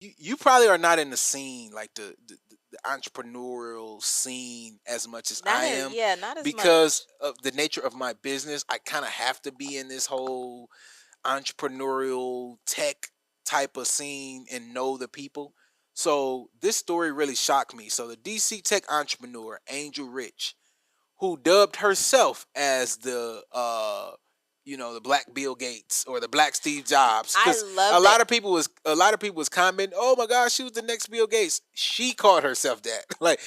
you probably are not in the scene like the entrepreneurial scene as much as Not I as am yeah, not as because much. of the nature of my business. I kind of have to be in this whole entrepreneurial tech type of scene and know the people. So this story really shocked me. So the DC tech entrepreneur Angel Rich, who dubbed herself as the the black Bill Gates or the black Steve Jobs, I because love that. a lot of people was commenting, oh my gosh, she was the next Bill Gates. She called herself that. Like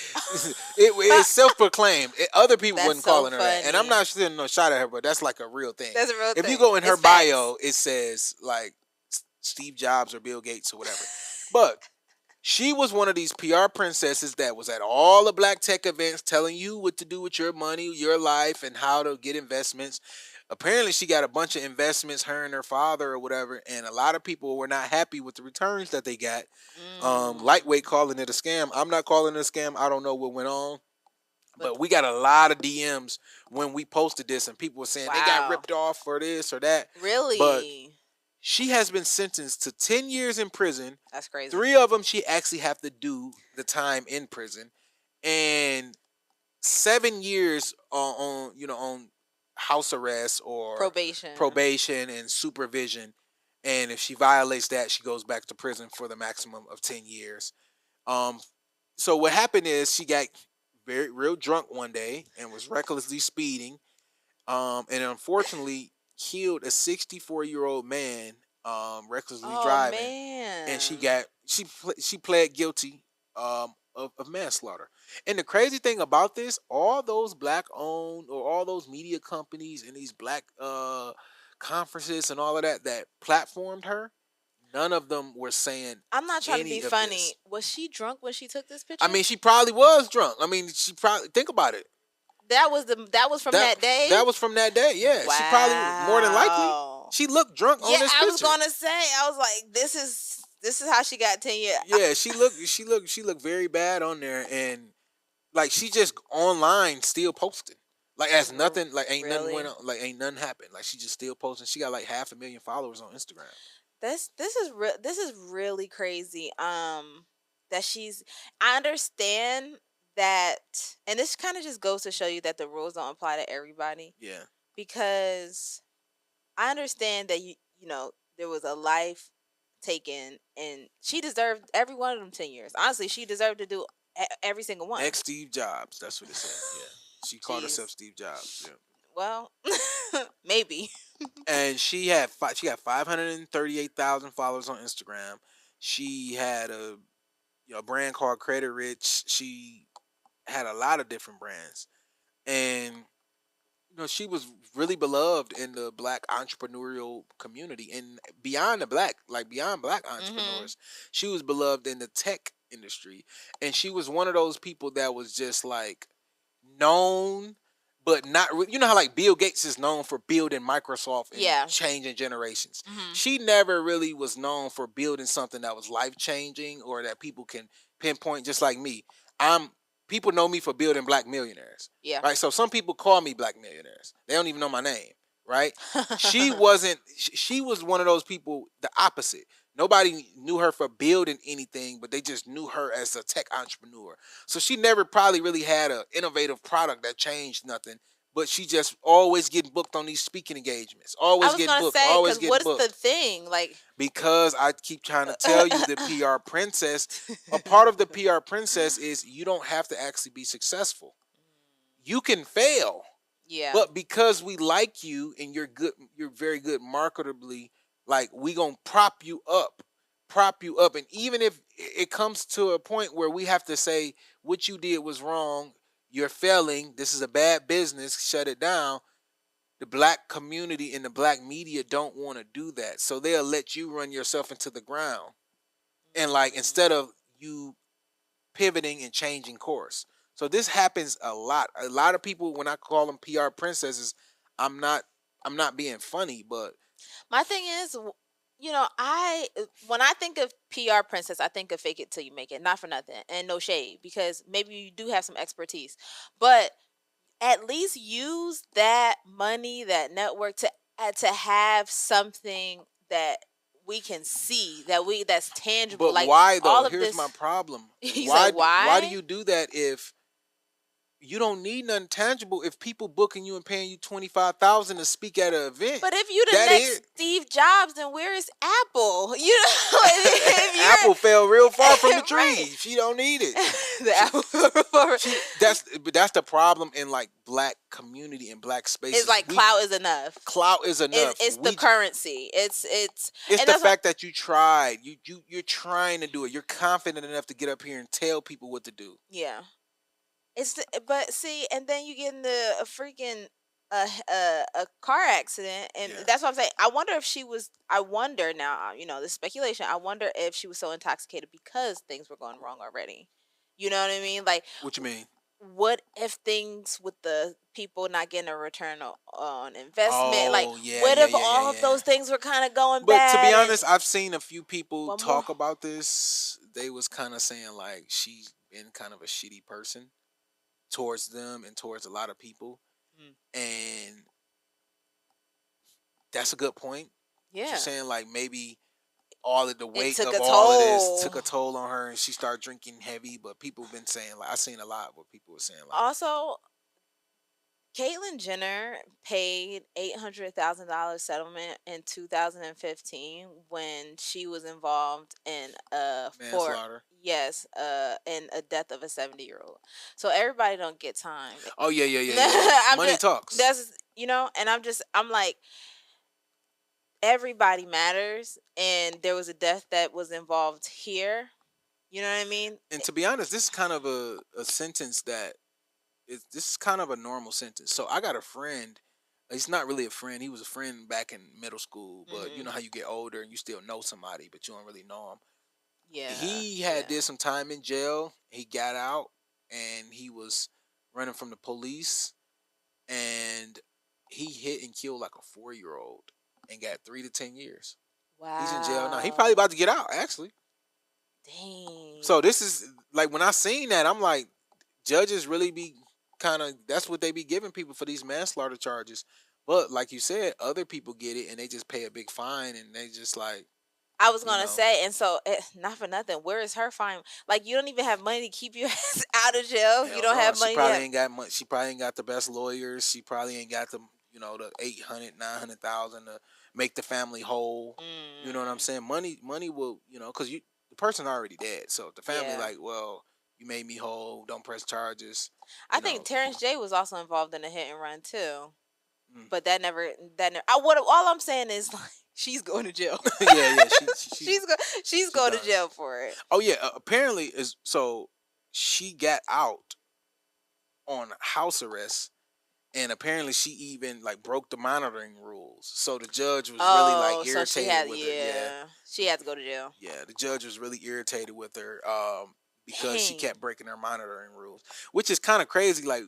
it's self proclaimed. Other people That's wasn't so calling her that, and I'm funny. not sending no shot at her, but that's like a real thing. That's a real If you thing. go in her It's facts. bio, it says like Steve Jobs or Bill Gates or whatever. But she was one of these PR princesses that was at all the black tech events telling you what to do with your money, your life, and how to get investments. Apparently, she got a bunch of investments, her and her father or whatever, and a lot of people were not happy with the returns that they got. Lightweight Mm. calling it a scam. I'm not calling it a scam. I don't know what went on. But But we got a lot of DMs when we posted this, and people were saying they got wow. ripped off for this or that. But Really? she has been sentenced to 10 years in prison. That's crazy. 3 of them she actually have to do the time in prison, and 7 years on house arrest or Probation. probation and supervision. And if she violates that, she goes back to prison for the maximum of 10 years. Um, so what happened is she got very real drunk one day and was recklessly speeding, and unfortunately killed a 64-year-old man, recklessly Oh driving, and man. she pled guilty of manslaughter. And the crazy thing about this, all those black owned or all those media companies and these black conferences and all of that platformed her, none of them were saying I'm not trying to be any of funny. this. Was she drunk when she took this I picture? mean, she probably was drunk. I mean, she probably think about it. That was from That that day? that was from that day. Yeah, she probably more than likely Wow. she looked drunk Yeah, on this I was picture. gonna say, I was like, this is how she got 10 years. Yeah, she looked very bad on there, and like she just online still posting. Like as nothing, like ain't nothing went Really? on, like ain't nothing happened. Like she just still posting. She got like 500,000 followers on Instagram. This is really crazy. That she's. I understand that, and this kind of just goes to show you that the rules don't apply to everybody Yeah, because I understand that there was a life taken and she deserved every one of them 10 years. Honestly, she deserved to do every single one. next Steve Jobs. That's what it said. Yeah, she called herself Jeez. Steve Jobs. Yeah, Well, maybe. and she got 538,000 followers on Instagram. She had a brand called Credit Rich. She had a lot of different brands, and she was really beloved in the black entrepreneurial community and beyond black Mhm. entrepreneurs. She was beloved in the tech industry, and she was one of those people that was just like known, but not. You know how like Bill Gates is known for building Microsoft and Yeah. changing generations. Mhm. She never really was known for building something that was life changing or that people can pinpoint. Just like me, I'm people know me for building black millionaires, Yeah. right? So some people call me black millionaires. They don't even know my name, right? She wasn't. She was one of those people, the opposite. Nobody knew her for building anything, but they just knew her as a tech entrepreneur. So she never probably really had an innovative product that changed nothing. But she just always getting booked on these speaking engagements. I Always was getting gonna booked. say, Always cause what getting is the booked. thing? Like, Because I keep trying to tell you, the PR princess, a part of the PR princess is you don't have to actually be successful. You can fail. yeah. But because we like you and you're very good marketably, like we gonna prop you up. And even if it comes to a point where we have to say what you did was wrong, you're failing, this is a bad business, shut it down. The black community and the black media don't want to do that, so they'll let you run yourself into the ground. And like instead of you pivoting and changing course. So this happens a lot. A lot of people, when I call them PR princesses, I'm not I'm not being funny, but My thing is, I when I think of PR princess, I think of fake it till you make it. Not for nothing, and no shade, because maybe you do have some expertise, but at least use that money, that network to have something that we can see, that's tangible. But Like why all though? of Here's my this. problem. He's like, Why do why? you do that if you don't need nothing tangible? If people booking you and paying you 25,000 to speak at an event, But if you the that next is Steve Jobs, then where is Apple? You know, if Apple fell real far from the you're tree. right, She don't need it. the She, Apple. that's the problem in like black community and black It's spaces. like clout is enough. Clout is enough. It's the currency. It's It's and the that's what. fact that you tried. You're trying to do it. You're confident enough to get up here and tell people what to do. Yeah. But see, and then you get into a freaking a car accident, and Yeah. that's what I'm saying. I wonder if she was. I wonder now. This speculation. I wonder if she was so intoxicated because things were going wrong already. You know what I mean? Like, What you mean? what if things with the people not getting a return on investment? Like, Oh yeah, what yeah, if yeah, yeah, all of yeah. those things were kind of going But to be bad? honest, And I've seen a few people one more. talk about this. They was kind of saying like she's been kind of a shitty person towards them and towards a lot of people. Mm. And that's a good point. You're Yeah, saying like maybe all of the it weight took of a all of this toll. took a toll on her and she started drinking heavy. But people have been saying like I've seen a lot where people were saying like, Also, Caitlyn Jenner paid $800,000 settlement in 2015 when she was involved in manslaughter. in a death of a 70-year-old. So everybody don't get time. Oh yeah, yeah, yeah, yeah, yeah. I'm Money just talks. that's and I'm like, everybody matters, and there was a death that was involved here. You know what I mean? And to be honest, this is kind of a sentence that this is kind of a normal sentence. So I got a friend. He's not really a friend. He was a friend back in middle school, but you Hmm. know how you get older and you still know somebody, but you don't really know him. Yeah, He had yeah. did some time in jail. He got out and he was running from the police and he hit and killed like a 4-year old and got 3 to 10 years. He's in jail now. He probably Wow. about to get out actually. Dang. So this is like when I seen that, I'm like, judges really be kind of that's what they be giving people for these manslaughter charges. But like you said, other people get it and they just pay a big fine and they just like, I was you gonna know, say, and so not for nothing. Where is her fine? Like, you don't even have money to keep your ass out of jail. You hell don't no, have she money to probably have. ain't got much. She probably ain't got the best lawyers. She probably ain't got the the 800, 900,000 to make the family whole. You know what I'm Mm, saying? Money will because the person already dead. So if the family yeah, like, well, you made me whole. Don't press charges. I You think know. Terrence J was also involved in a hit and run too, Mm. but that never. What all I'm saying is, like, she's going to jail. Yeah, yeah. She's She's going to done. jail for it. Oh yeah. Apparently is so she got out on house arrest, and apparently she even like broke the monitoring rules. So the judge was really like Oh, so she irritated had, with her. Yeah, she had to go to jail. yeah. The judge was really irritated with her because she Dang. kept breaking her monitoring rules, which is kind of crazy. Like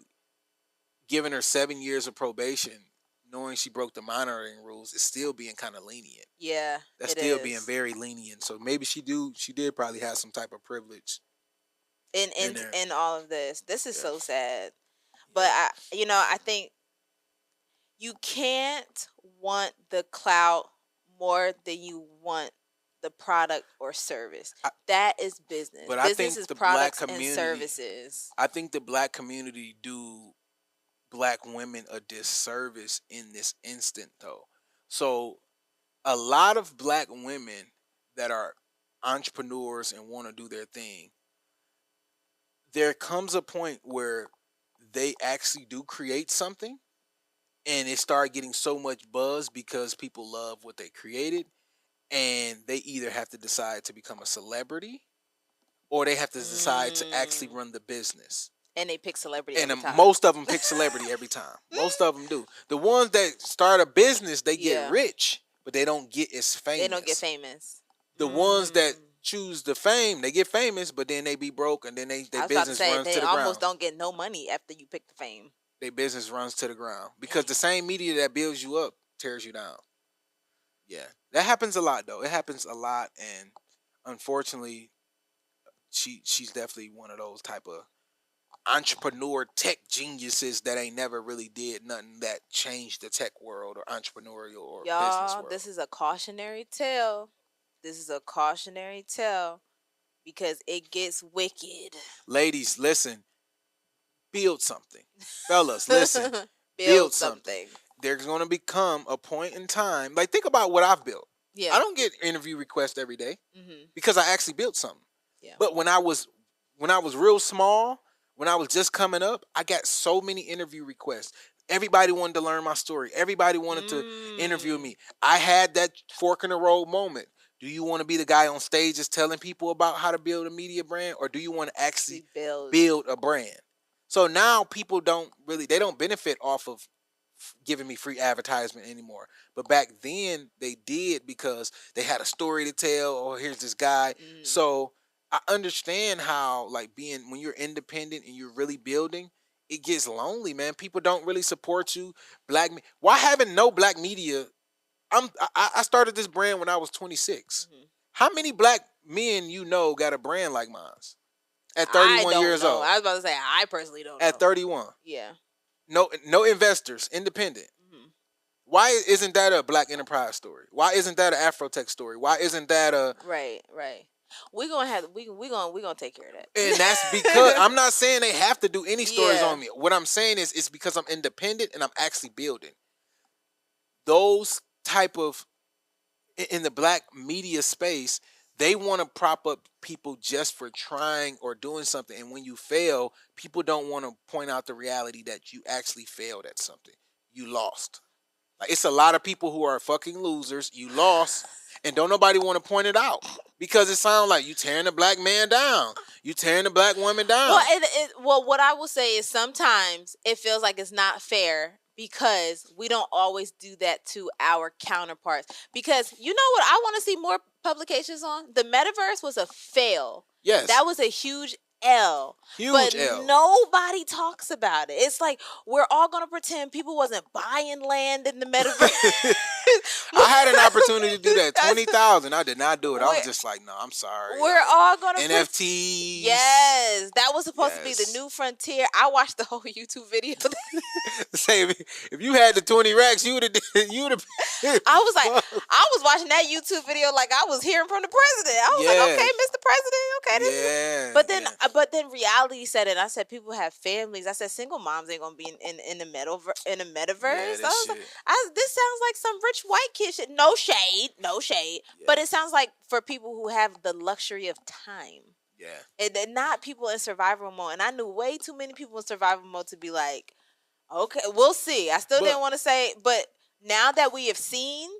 giving her 7 years of probation, knowing she broke the monitoring rules, is still being kind of lenient. Yeah, That's it still being is. very lenient. So maybe she did probably have some type of privilege In in in there. in all of this, this is Yeah, so sad. But yeah. I think you can't want the clout more than you want the product or service. I, That is business. but I Business think is the black products and community, services. I think the black community do black women a disservice in this instant though. So a lot of black women that are entrepreneurs and want to do their thing, there comes a point where they actually do create something and it start getting so much buzz because people love what they created and they either have to decide to become a celebrity or they have to decide to actually Mm. run the business. And they pick celebrity And every time. most of them pick celebrity every time. Most of them do. The ones that start a business, they get Yeah, rich, but they don't get as they don't get famous. famous. The ones that Mm. choose the fame, they get famous, but then they be broke, and then their I was about to business say, runs they to the almost ground. don't get no money after you pick the fame. Their business runs to the ground because Dang. the same media that builds you up tears you down. Yeah, that happens a lot though. It happens a lot, and unfortunately, she's definitely one of those type of entrepreneur tech geniuses that ain't never really did nothing that changed the tech world or entrepreneurial or business Y'all, world. this is a cautionary tale. This is a cautionary tale because it gets wicked. Ladies, listen. Build something. Fellas, listen. Build Build something. something. There's going to become a point in time. Like, think about what I've built. Yeah. I don't get interview requests every day Mm-hmm. because I actually built something. Yeah. But when I was real small, when I was just coming up, I got so many interview requests. Everybody wanted to learn my story. Everybody wanted to interview me. I had that fork in the road moment. Do you want to be the guy on stage just telling people about how to build a media brand, or do you want to actually build a brand? So now people don't benefit off of giving me free advertisement anymore. But back then they did because they had a story to tell. Or here's this guy. So I understand how, like, when you're independent and you're really building, it gets lonely, man. People don't really support you. Why haven't no black media? I started this brand when I was 26. Mm-hmm. How many black men got a brand like mine? At 31 years old. I was about to say, I personally don't know. At 31. Yeah. No investors, independent. Mm-hmm. Why isn't that a black enterprise story? Why isn't that an Afrotech story? Why isn't that a Right. We're gonna take care of that. And that's because I'm not saying they have to do any stories on me. What I'm saying is it's because I'm independent and I'm actually building. Those type of in the black media space, they want to prop up people just for trying or doing something. And when you fail, people don't want to point out the reality that you actually failed at something. You lost. Like, it's a lot of people who are fucking losers. You lost, and don't nobody want to point it out because it sounds like you tearing the black man down. You tearing the black woman down. Well, what I will say is sometimes it feels like it's not fair because we don't always do that to our counterparts. Because you know what I want to see more publications on? The metaverse was a fail. Yes. That was a huge L. Huge L. Nobody talks about it. It's like we're all gonna pretend people wasn't buying land in the metaverse. I had an opportunity to do that. 20,000. I did not do it. I was just like, no, I'm sorry. We're all gonna NFTs. Yes, that was supposed to be the new frontier. I watched the whole YouTube video. Say if you had the 20 racks, you would have. I was watching that YouTube video like I was hearing from the president. I was like, okay, Mr. President, okay, this. But then reality set in. I said people have families. I said single moms ain't gonna be in the metaverse. Yeah, This sounds like some rich white kid shit. No shade. Yeah. But it sounds like for people who have the luxury of time. Yeah. And not people in survival mode. And I knew way too many people in survival mode to be like, okay, we'll see. I still didn't want to say, but now that we have seen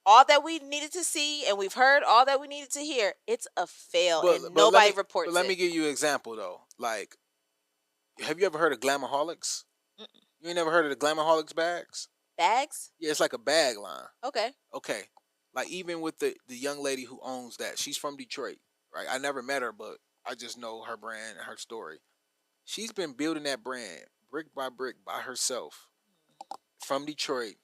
all that we needed to see and we've heard all that we needed to hear, it's a fail and nobody reports it. Let me give you an example though. Like, have you ever heard of Glamaholics? Mm-mm. You ain't never heard of the Glamaholics bags? Bags? Yeah, it's like a bag line. Okay. Like, even with the young lady who owns that, she's from Detroit, right? I never met her, but I just know her brand and her story. She's been building that brand brick by brick by herself from Detroit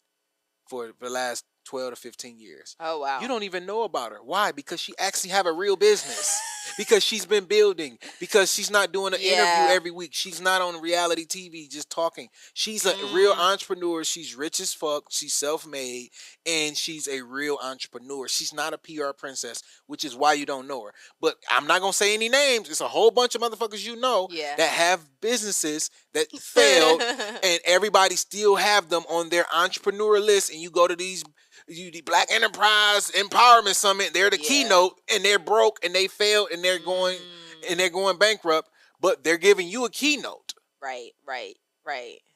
for the last 12 to 15 years. Oh, wow. You don't even know about her. Why? Because she actually have a real business. Because she's been building. Because she's not doing an interview every week. She's not on reality TV just talking. She's a real entrepreneur. She's rich as fuck. She's self-made. And she's a real entrepreneur. She's not a PR princess, which is why you don't know her. But I'm not going to say any names. It's a whole bunch of motherfuckers you know that have businesses that failed. And everybody still have them on their entrepreneur list. And you go to the Black Enterprise Empowerment Summit, they're the keynote, and they're broke and they failed and they're going bankrupt, but they're giving you a keynote. Right.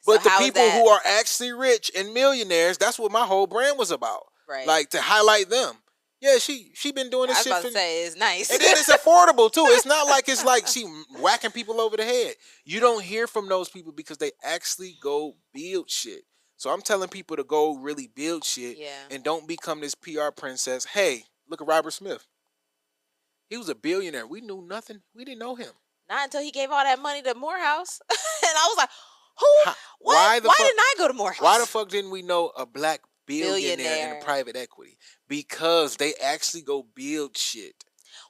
But the people who are actually rich and millionaires, that's what my whole brand was about. Right. Like, to highlight them. Yeah, she been doing this shit. I was about to say, it's nice. And then it's affordable too. It's not like it's like she whacking people over the head. You don't hear from those people because they actually go build shit. So I'm telling people to go really build shit and don't become this PR princess. Hey, look at Robert Smith. He was a billionaire. We knew nothing. We didn't know him. Not until he gave all that money to Morehouse. And I was like, who? Why didn't I go to Morehouse? Why the fuck didn't we know a black billionaire in private equity? Because they actually go build shit.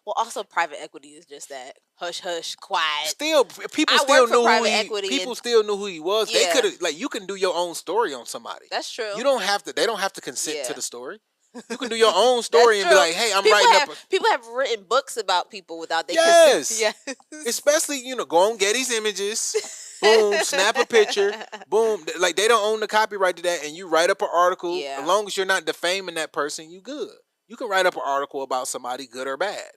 Well, also private equity is just that hush hush, quiet. Still, people still knew who he was. They could have, like, you can do your own story on somebody. That's true. You don't have to. They don't have to consent to the story. You can do your own story That's and be true. like, hey, I'm writing up. People have written books about people without their Yes. consent. Yes. Especially, go on Getty's Images. Boom, snap a picture. Boom. Like, they don't own the copyright to that, and you write up an article. Yeah. As long as you're not defaming that person, you good. You can write up an article about somebody, good or bad.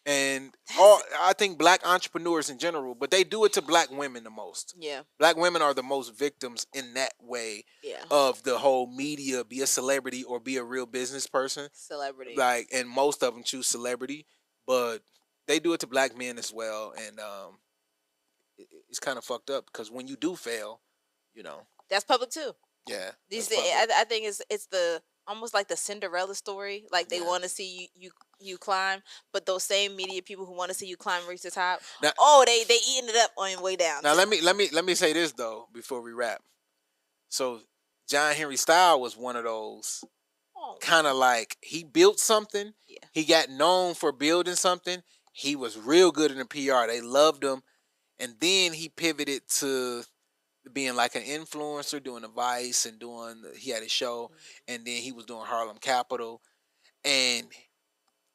And I think black entrepreneurs in general, but they do it to black women the most. Yeah. Black women are the most victims in that way of the whole media, be a celebrity or be a real business person. Celebrity. Like, and most of them choose celebrity, but they do it to black men as well. And it's kind of fucked up because when you do fail, that's public too. Yeah. I think it's the almost like the Cinderella story. Like they want to see you climb, but those same media people who want to see you climb reach the top. Now, they eating it up on your way down. Now let me say this though before we wrap. So John Henry Styles was one of those kind of like he built something. Yeah. He got known for building something. He was real good in the PR. They loved him, and then he pivoted to being like an influencer, doing the Vice and he had a show, and then he was doing Harlem Capital. And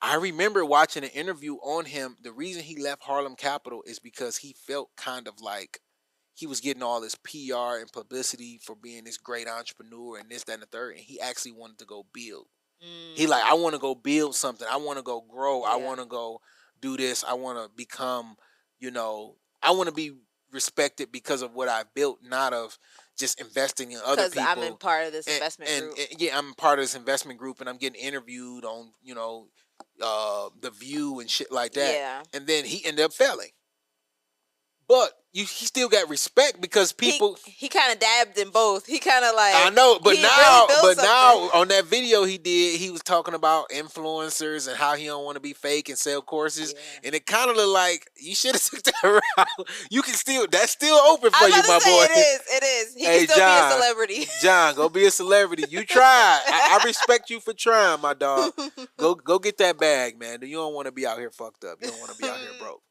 I remember watching an interview on him. The reason he left Harlem Capital is because he felt kind of like he was getting all this PR and publicity for being this great entrepreneur and this, that, and the third, and he actually wanted to go build. He like, I want to go build something. I want to go grow. I want to go do this. I want to become, I want to be respected because of what I've built, not of just investing in other people. Because I'm in part of this investment group. I'm part of this investment group, and I'm getting interviewed on, The View and shit like that. Yeah. And then he ended up failing. But he still got respect because people. He kind of dabbed in both. He kind of like. I know, but now really on that video he did, he was talking about influencers and how he don't want to be fake and sell courses, and it kind of looked like you should have took that route. You can that's still open for you, my boy. It is. He can still be a celebrity. John, go be a celebrity. You tried. I respect you for trying, my dog. Go get that bag, man. You don't want to be out here fucked up. You don't want to be out here broke.